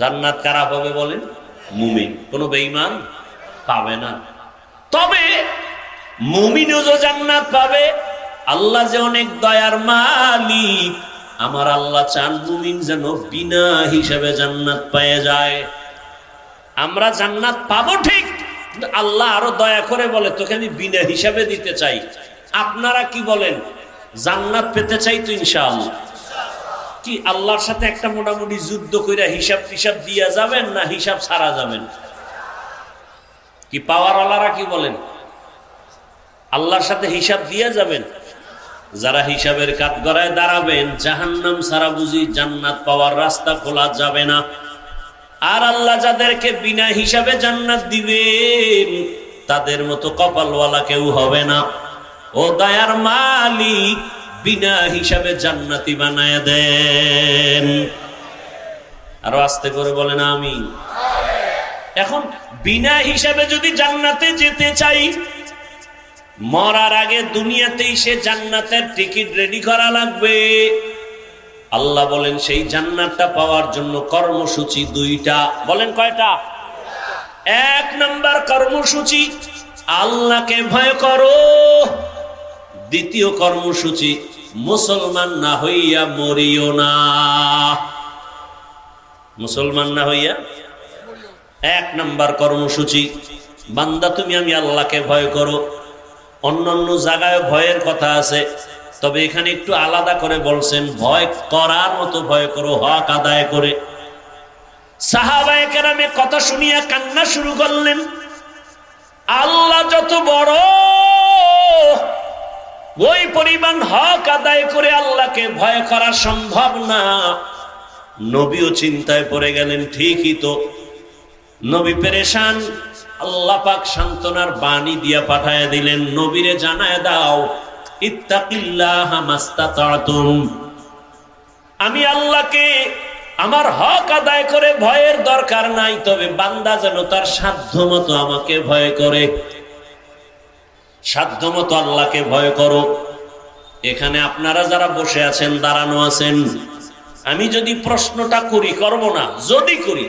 জান্নাত কারা পাবে বলেন? মুমিন, কোনো বেঈমান পাবে না। তবে মুমিনও যে জান্নাত পাবে, আল্লাহ যে অনেক দয়ার মালিক, আমার আল্লাহ চান মুমিন যেন বিনা হিসাবে জান্নাত পেয়ে যায়। আমরা জান্নাত পাবো ঠিক, আল্লাহ আরো দয়া করে বলে, তোকে আমি বিনা হিসাবে দিতে চাই। আপনারা কি বলেন? জান্নাত পেতে চাই তো ইনশাআল্লাহ। কি আল্লাহর সাথে একটা মোটামুটি যুদ্ধ কইরা হিসাব টিসাব দিয়া যাবেন, না হিসাব ছাড়া যাবেন? কি পাওয়ার আল্লাহরা কি বলেন? আল্লাহর সাথে হিসাব দিয়া যাবেন? যারা হিসাবের কাঠগড়ায় দাঁড়াবেন, জাহান্নাম ছাড়া বুঝি জান্নাত পাওয়ার রাস্তা খোলা যাবে না। আর আল্লাহ যাদেরকে বিনা হিসাবে জান্নাত দিবেন, তাদের মতো কপালওয়ালা কেউ হবে না। ও দয়ার মালিক, বিনা হিসাবে জান্নাতি বানায় দেন। আরো আস্তে করে বলেন আমিন। এখন বিনা হিসাবে যদি জান্নাতে যেতে চাই, মরার আগে দুনিয়াতেই সে জান্নাতের টিকিট রেডি করা লাগবে। আল্লাহ বলেন সেই জান্নাতটা পাওয়ার জন্য কর্মসূচি 2টা। বলেন কয়টা? 1 নম্বর কর্মসূচি, আল্লাহকে ভয় করো। দ্বিতীয় কর্মসূচি, মুসলমান না হইয়া মরিও না। মুসলমান না হইয়া 1 নাম্বার কর্মসূচি, বান্দা তুমি আমি আল্লাহকে ভয় করো। অন্যান্য জায়গায় ভয়ের কথা আছে, তবে এখানে একটু আলাদা করে বলছেন, ভয় করার মতো ভয় করো, হক আদায় করে। সাহাবায়ে কেরামে কথা শুনিয়া কান্না শুরু করলেন। আল্লাহ যত বড়, ওই পরিমাণ হক আদায় করে আল্লাহকে ভয় করা সম্ভব না। নবীও চিন্তায় পড়ে গেলেন, ঠিকই তো। নবী পেরেশান। আল্লাহ পাক সান্ত্বনার বাণী দিয়া পাঠায় দিলেন, নবীরে জানায় দাও, ইত্তাকিল্লাহা মাস্তাতাতুম, আমি আল্লাহকে আমার হক আদায় করে ভয়ের দরকার নাই, তবে বান্দা যেন তার সাধ্যমতো আমাকে ভয় করে। সাধ্যমতো আল্লাহকে ভয় করো। এখানে আপনারা যারা বসে আছেন, দাঁড়ানো আছেন, আমি যদি প্রশ্নটা করি, করব না, যদি করি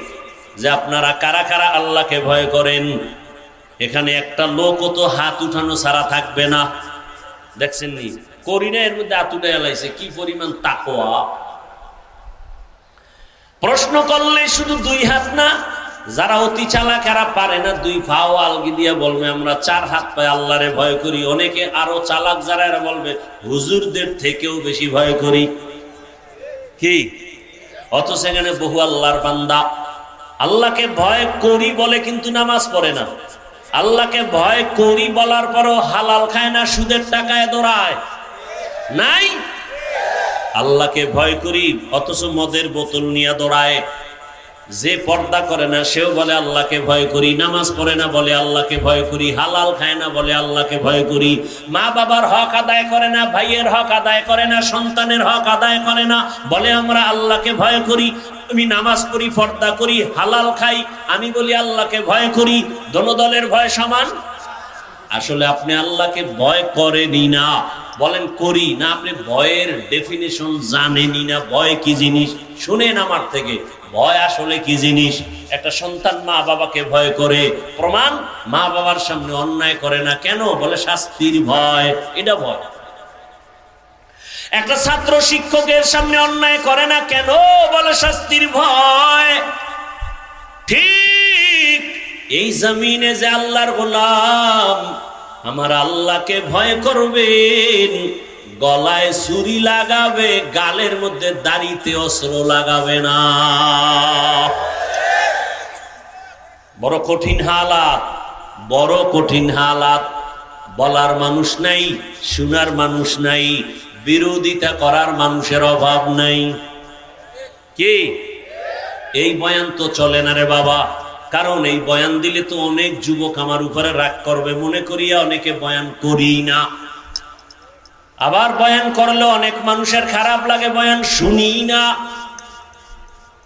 যে আপনারা কারা কারা আল্লাহকে ভয় করেন, এখানে একটা লোকও তো হাত উঠানো ছাড়া থাকবে না। দেখছেন নি, করি না, এর মধ্যে হাত উঠে এলাইছে, কি পরিমাণ তাকওয়া। প্রশ্ন করলে শুধু 2 হাত না, যারা অতি চালাক এরা পারে না, 2 পাও আলগি দিয়ে বলবে আমরা 4 হাত পায়ে আল্লাহরে ভয় করি। অনেকে আরো চালাক যারা, এরা বলবে হুজুরদের থেকেও বেশি ভয় করি। কি অথচ এখানে বহু আল্লাহর বান্দা আল্লাহকে ভয় করি বলে কিন্তু নামাজ পড়ে না। আল্লাহকে ভয় করি বলার পরও হালাল খায় না, সুদের টাকায় দৌড়ায় নাই। আল্লাহকে ভয় করি অথচ মদের বোতল নিয়ে দৌড়ায়। যে পর্দা করে না সেও বলে আল্লাহকে ভয় করি, নামাজ পড়ে না বলে আল্লাহকে ভয় করি, হালাল খায় না বলে আল্লাহকে ভয় করি, মা বাবার হক আদায় করে না, ভাইয়ের হক আদায় করে না, সন্তানের হক আদায় করে না, বলে আমরা আল্লাহকে ভয় করি। আমি নামাজ পড়ি, পর্দা করি, হালাল খাই, আমি বলি আল্লাহকে ভয় করি। দোনো দলের ভয় সমান। আসলে আপনি আল্লাহকে ভয় করেনি না, বলেন করি না, আপনি ভয়ের ডেফিনেশন জানেনই না। ভয় কি জিনিস শুনেন আমার থেকে, ভয় আসলে কি জিনিস। একটা সন্তান মা বাবাকে ভয় করে, প্রমাণ মা বাবার সামনে অন্যায় করে না, কেন? বলে শাস্তির ভয়, এটা ভয়। একটা ছাত্র শিক্ষকের সামনে অন্যায় করে না, কেন? বলে শাস্তির ভয়। ঠিক এই জমিনে যে আল্লাহর গোলাম, আমার আল্লাহকে ভয় করবেন, গলায় ছুরি লাগাবে, গালের মধ্যে দাড়িতে অস্ত্র লাগাবে না। বড় কঠিন হালাত, বড় কঠিন হালাত। বলার মানুষ নাই, শোনার মানুষ নাই, বিরোধিতা করার মানুষের অভাব নাই। কি এই বয়ান তো চলে না রে বাবা, কারণ এই বয়ান দিলে তো অনেক যুবক আমার উপরে রাগ করবে মনে করিয়া অনেকে বয়ান করি না। আবার বয়ান করলে অনেক মানুষের খারাপ লাগে, বয়ান শুনি না।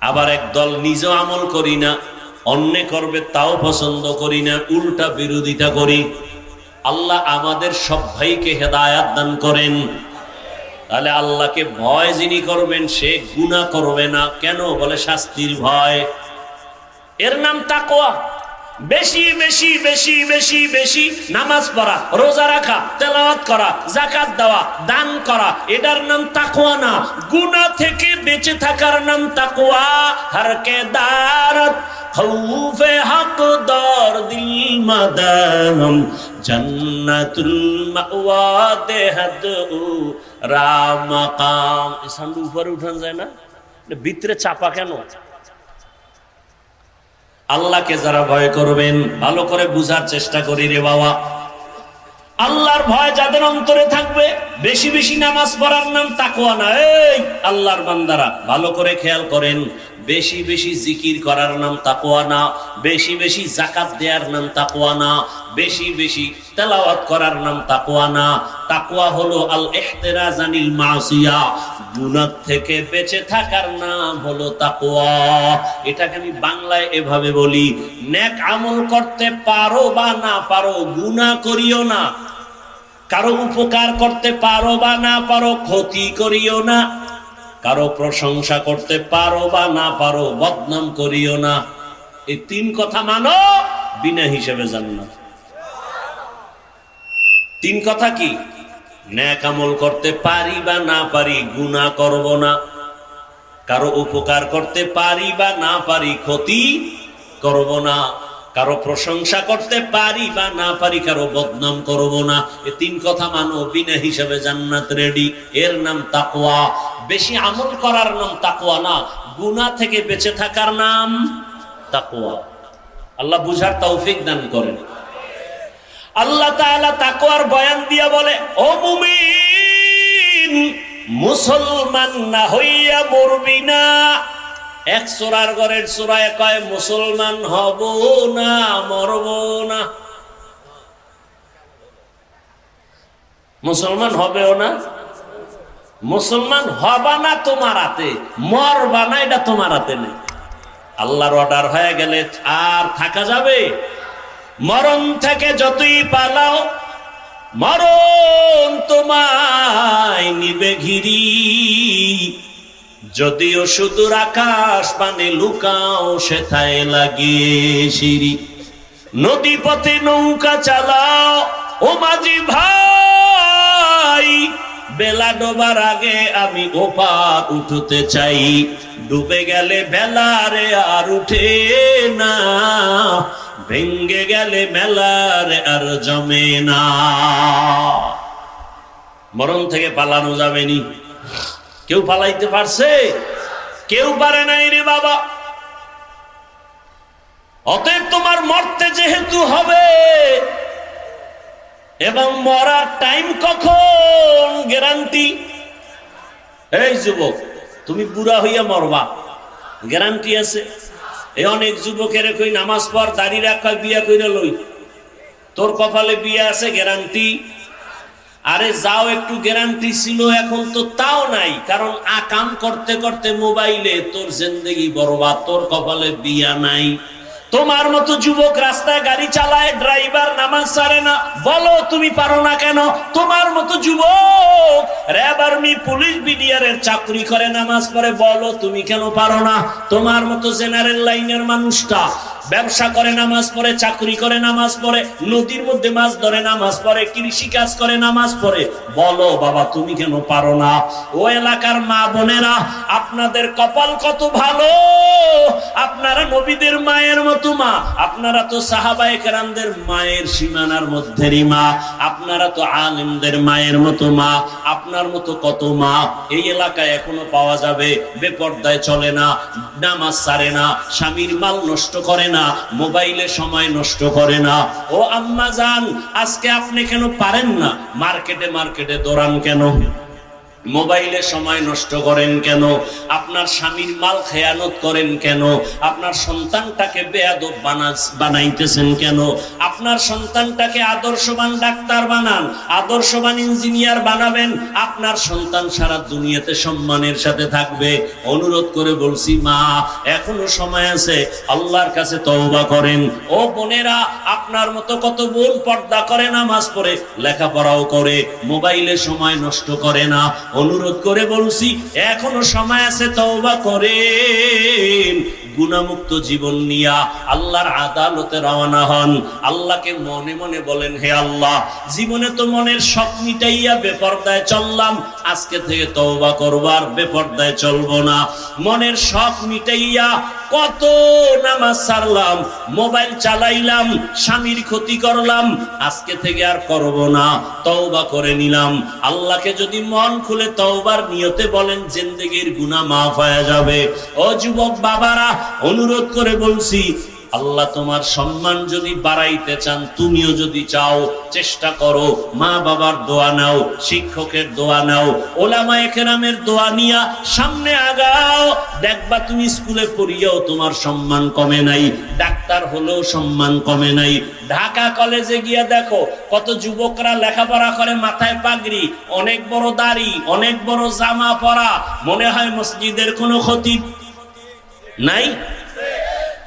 আবার একদল নিজেও আমল করি না, অন্যে করবে তাও পছন্দ করি না, উল্টা বিরোধিতা করি। আল্লাহ আমাদের সব ভাইকে হেদায়াত দান করেন। তাহলে আল্লাহকে ভয় যিনি করবেন সে গুনাহ করবে না, কেন? বলে শাস্তির ভয়। এর নাম তাকওয়া। বেশি বেশি বেশি বেশি বেশি নামাজ পড়া, রোজা রাখা, তেলাওয়াত করা, যাকাত দেওয়া, দান করা, এটার নাম তাকওয়া না। গুনাহ থেকে বেঁচে থাকার নাম তাকওয়া। হর কে দারত খৌফে হক দর দিল মাদাম জান্নাতুল মাওয়া দেহদু রামাকাম। এই সামনে উপরে উঠান যায় না, ভিতরে চাপা কেন? আল্লাহকে যারা ভয় করবেন, ভালো করে বুঝার চেষ্টা করি রে বাবা। আল্লাহর ভয় যাদের অন্তরে থাকবে, বেশি বেশি নামাজ পড়ার নাম তাকওয়া না। এই আল্লাহর বান্দারা ভালো করে খেয়াল করেন, বেশি বেশি জিকির করার নাম তাকওয়া না, বেশি বেশি যাকাত দেওয়ার নাম তাকওয়া না, বেশি বেশি তেলাওয়াত করার নাম তাকওয়া না। তাকওয়া হলো আল ইহতিরাজ আনিল মাসিয়া, গুনাহ থেকে বেঁচে থাকার নাম হলো তাকওয়া। এটাকে আমি বাংলায় এভাবে বলি, নেক আমল করতে পারো বা না পারো, গুনাহ করিও না। কারো উপকার করতে পারো বা না পারো, ক্ষতি করিও না। কারো প্রশংসা করতে পারো বা না পারো, বদনাম করিও না। এই 3 কথা মানো, বিনা হিসেবে জান্নাত। 3 কথা কি? নেক আমল করতে পারি বা না পারি গুনাহ করব না, কারো উপকার করতে পারি বা না পারি ক্ষতি করব না, কারো প্রশংসা করতে পারি বা না পারি কারো বদনাম করব না। এই তিন কথা মানো, বিনা হিসাবে জান্নাত রেডি। এর নাম তাকওয়া। বেশি আমল করার নাম তাকওয়া না, গুনাহ থেকে বেঁচে থাকার নাম তাকওয়া। আল্লাহ বুঝার তৌফিক দান করেন। আল্লাহ তাআলা তাকওয়ার বয়ান দিয়া বলে, ও মুমিন, মুসলমান না হইয়া মরবি না। এক সূরার ঘরের সূরায় কয় মুসলমান হব না, মরব না। মুসলমান হবেও না, মুসলমান হবা না তোমার হাতে, মরবা না এটা তোমার হাতে নেই। আল্লাহর অর্ডার হয়ে গেলে আর থাকা যাবে? মরণ থেকে যতই পালাও, মরণ তোমায় নিবে ঘিরি। যদিও সুদূর আকাশ পানে লুকাও, সেথায় লাগিয়ে সিঁড়ি। নদী পথে নৌকা চালাও ও মাঝি ভাই, বেলা ডোবার আগে আমি ওপার উঠতে চাই। ডুবে গেলে বেলারে আর উঠে না, ভেঙ্গে গেলে মেলারে আর জমে না। মরণ থেকে পালানো যাবেনি। কেউ পালাইতে পারছে? কেউ পারে নাই রে বাবা। অতএব তোমার মরতে যেহেতু হবে, এবং মরার টাইম কখন গ্যারান্টি? এই যুবক, তুমি বুড়া হইয়া মরবা, গ্যারান্টি আছে? এই অনেক যুবকের কই নামাজ পড়, দাড়ি রাখা, বিয়া কইরা লই, তোর কপালে বিয়া আছে, গ্যারান্টি? আরে যাও, একটু গ্যারান্টি ছিল, এখন তো তাও নাই। কারণ আকাম করতে করতে মোবাইলে তোর জিন্দেগি বরবাদ, তোর কপালে বিয়া নাই। তোমার মতো যুবক রাস্তায় গাড়ি চালায়, ড্রাইভার নামাজ ছাড়ে না, বলো তুমি পারো না কেন? তোমার মতো যুবক র্যাব, আর্মি, পুলিশ, বিডিআরের চাকরি করে, নামাজ পড়ে, বলো তুমি কেন পারো না? তোমার মতো জেনারেল লাইনের মানুষটা ব্যবসা করে, নামাজ পড়ে, চাকরি করে, নামাজ পড়ে, নদীর মধ্যে মাছ ধরে, নামাজ পড়ে, কৃষি কাজ করে, নামাজ পড়ে, বলো বাবা তুমি কেন পারো না? ও এলাকার মা বোনেরা, আপনাদের কপাল কত ভালো, আপনারা নবীদের মায়ের মতো মা, আপনারা তো সাহাবায়ে কেরামদের মায়ের সীমানার মধ্যেরই মা, আপনারা তো আলেমদের মায়ের মতো মা, আপনার মতো কত মা এই এলাকায় এখনো পাওয়া যাবে। বেপরদায় চলে না, নামাজ ছাড়ে না, স্বামীর মাল নষ্ট করে না, মোবাইলে সময় নষ্ট করে না। ও আম্মা জান, আজকে আপনি কেন পারেন না? মার্কেটে মার্কেটে দৌড়ান কেন? মোবাইলে সময় নষ্ট করেন কেন? আপনার স্বামীর মাল খেয়ানত করেন কেন? আপনার সন্তানটাকে বেয়াদব বানাইতেছেন কেন? আপনার সন্তানটাকে আদর্শবান ডাক্তার বানান, আদর্শবান ইঞ্জিনিয়ার বানাবেন, আপনার সন্তান সারা দুনিয়াতে সম্মানের সাথে থাকবে। অনুরোধ করে বলছি, মা এখনো সময় আছে, আল্লাহর কাছে তওবা করেন। ও বোনেরা, আপনার মতো কত বোন পর্দা করে, নামাজ পড়ে, লেখাপড়াও করে, মোবাইলে সময় নষ্ট করে না। অনুরোধ করে বলছি, এখনো সময় আছে, তওবা করেন। গুনাহমুক্ত জীবন নিয়া আল্লাহর আদালতে রওনা হন। আল্লাহকে মনে মনে বলেন, হে আল্লাহ, জীবনে তো মনের শখ মিটাইয়া বেপরদায় চললাম, আজকে থেকে তওবা করবার, বেপরদায় চলবো না। মনের শখ মিটাইয়া কত নামাজ ছাড়লাম, মোবাইল চালাইলাম, স্বামীর ক্ষতি করলাম, আজকে থেকে আর করব না, তওবা করে নিলাম। আল্লাহকে যদি মন খুলে তওবার নিয়তে বলেন, জিন্দেগির গুনাহ মাফ হয়ে যাবে। ও যুবক বাবারা, অনুরোধ করে বলছি, আল্লাহ তোমার সম্মান যদি বাড়াইতে চান, তুমিও যদি চাও, চেষ্টা করো, মা বাবার দোয়া নাও, শিক্ষকের দোয়া নাও, ওলামায়ে কেরামের দোয়া নিয়া সামনে আগাও। দেখবা তুমি স্কুলে পড়িয়াও তোমার সম্মান কমে নাই, ডাক্তার হলেও সম্মান কমে নাই। ঢাকা কলেজে গিয়া দেখো কত যুবকরা লেখাপড়া করে, মাথায় পাগড়ি, অনেক বড় দাড়ি, অনেক বড় জামা পরা, মনে হয় মসজিদের কোনো খতিব নাই।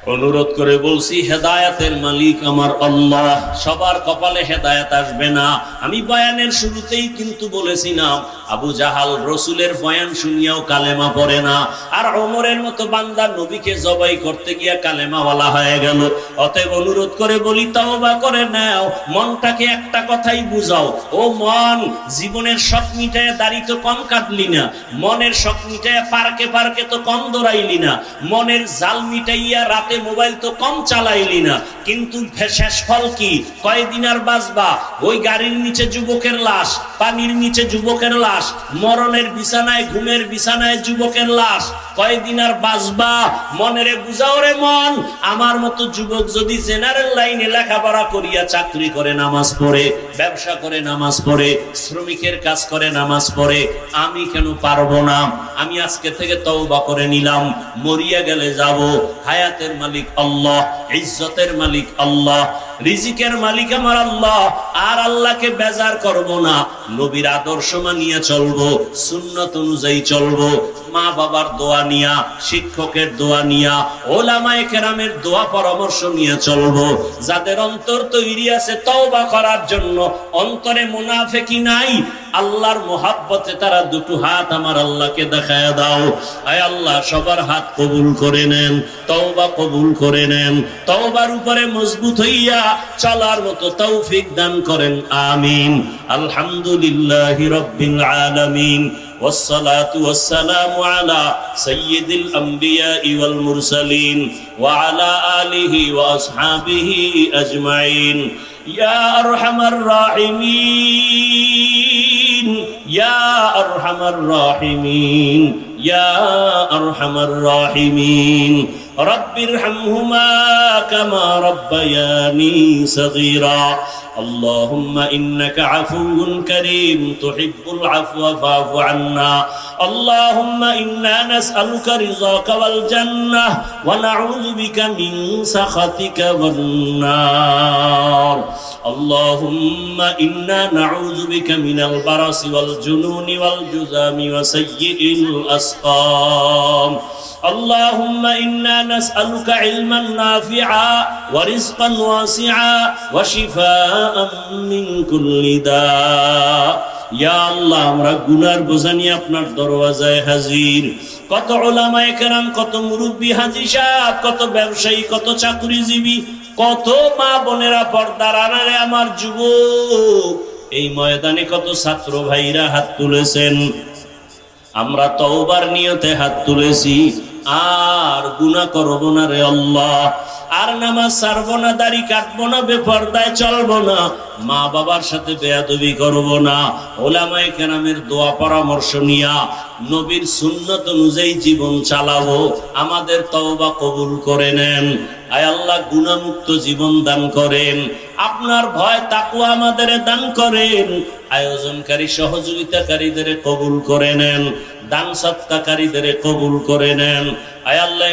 অনুরোধ করে বলছি, হেদায়েতের মালিক আমার আল্লাহ। সবার কপালে হেদায়েত আসবে না। আমি বয়ানের শুরুতেই কিন্তু বলেছিলাম, আবু জাহাল রসুলের বয়ান শুনিয়াও কালেমা পড়ে না, আর ওমরের মতো বান্দা নবীকে জবাই করতে গিয়া কালেমাওয়ালা হয়ে গেল। অতএব অনুরোধ করে বলি, তওবা করে নাও, মনটাকে একটা কথাই বুঝাও। ও মন, জীবনের শখ মিটায় দাড়ি তো কম কাটলি না, মনের শখ মিটায় পার্কে পার্কে তো কম দৌড়াইলি না, মনের জাল মিটাইয়া রাতে মোবাইল তো কম চালাইলি না, কিন্তু শেষ ফল কি? কয়দিন আর বাঁচবা? ওই গাড়ির নিচে যুবকের লাশ, পানির নিচে যুবকের লাশ, মরণের বিছানায়, ঘুমের বিছানায় যুবকের লাশ। কয়দিন আর বাঁচবা? মনেরে বুঝাও রে মন, আমার মতো যুবক যদি জেনারেল লাইনে লেখাপড়া করিয়া চাকরি করে, নামাজ পড়ে, ব্যবসা করে, নামাজ পড়ে, শ্রমিকের কাজ করে, নামাজ পড়ে, আমি কেন পারবো না? আমি আজকে থেকে তওবা করে নিলাম, মরিয়া গেলে যাব। হায়াতের মালিক আল্লাহ, ইজ্জতের মালিক আল্লাহ, রিজিকের মালিক আমার আল্লাহ। আর আল্লাহকে বেজার করব না, নবীর আদর্শ মানিয়ে চলবো, সুন্নাত অনুযায়ী চলবো, মা বাবার দোয়া নিয়া, শিক্ষকের দোয়া নিয়া, ওলামায়ে কেরামের দোয়া পরামর্শ নিয়ে চলবো। যাদের অন্তর তৈরি আছে তওবা করার জন্য, অন্তরে মুনাফিকি নাই, আল্লাহর মোহাব্বতে তারা দুটো হাত আমার আল্লাহকে দেখায় দাও। আয় আল্লাহ, সবার হাত কবুল করে নেন, তওবা কবুল করে নেন, তওবার উপরে মজবুত হইয়া চলার মতো তৌফিক দান করেন, আমিন। আলহামদুলিল্লাহি রাব্বিল আলামিন, والصلاة والسلام على سيد الأنبياء والمرسلين وعلى آله وأصحابه أجمعين يا أرحم الراحمين يا أرحم الراحمين يا أرحم الراحمين رب ارحمهما كما ربياني صغيرا اللهم إنك عفو كريم تحب العفو فاعف عنا اللهم إنا نسألك رضاك والجنة ونعوذ بك من سخطك والنار اللهم إنا نعوذ بك من البرص والجنون والجذام وسيء الأسقام اللهم إنا نسألك علما نافعا ورزقا واسعا وشفاء من كل داء يا الله আমরা গুনার বোঝা নিয়ে আপনার দরওয়াজায় হাজির। কত উলামায়ে কেরাম, কত মুরব্বি হাজী সাহেব, কত ব্যবসায়ী, কত চাকরিজীবী, কত মা বোনেরা, পর্দার আড়ালে আমার যুবক, এই ময়দানে কত ছাত্র ভাইরা হাত তুলেছেন। আমরা তওবার নিয়তে হাত তুলেছি, আর গুনাহ করব না রে আল্লাহ, আর নামাজ ছাড়বো না, দাড়ি কাটবো না, বেপরদায় চলবো না, মা বাবার সাথে বেয়াদবি করব না, ওলামায়ে কেরামের দোয়া পরামর্শ নিয়া নবীর সুন্নাত অনুযায়ী জীবন চালাবো। আমাদের তওবা কবুল করে নেন। আয় আল্লাহ, গুনাহমুক্ত জীবন দান করেন, আপনার ভয় তাকওয়া আমাদের দান করেন। আয়োজনকারী সহযোগিতাকারীদের কবুল করে নেন, দান সৎকারীদের কবুল করে নেন। আয় আল্লাহ,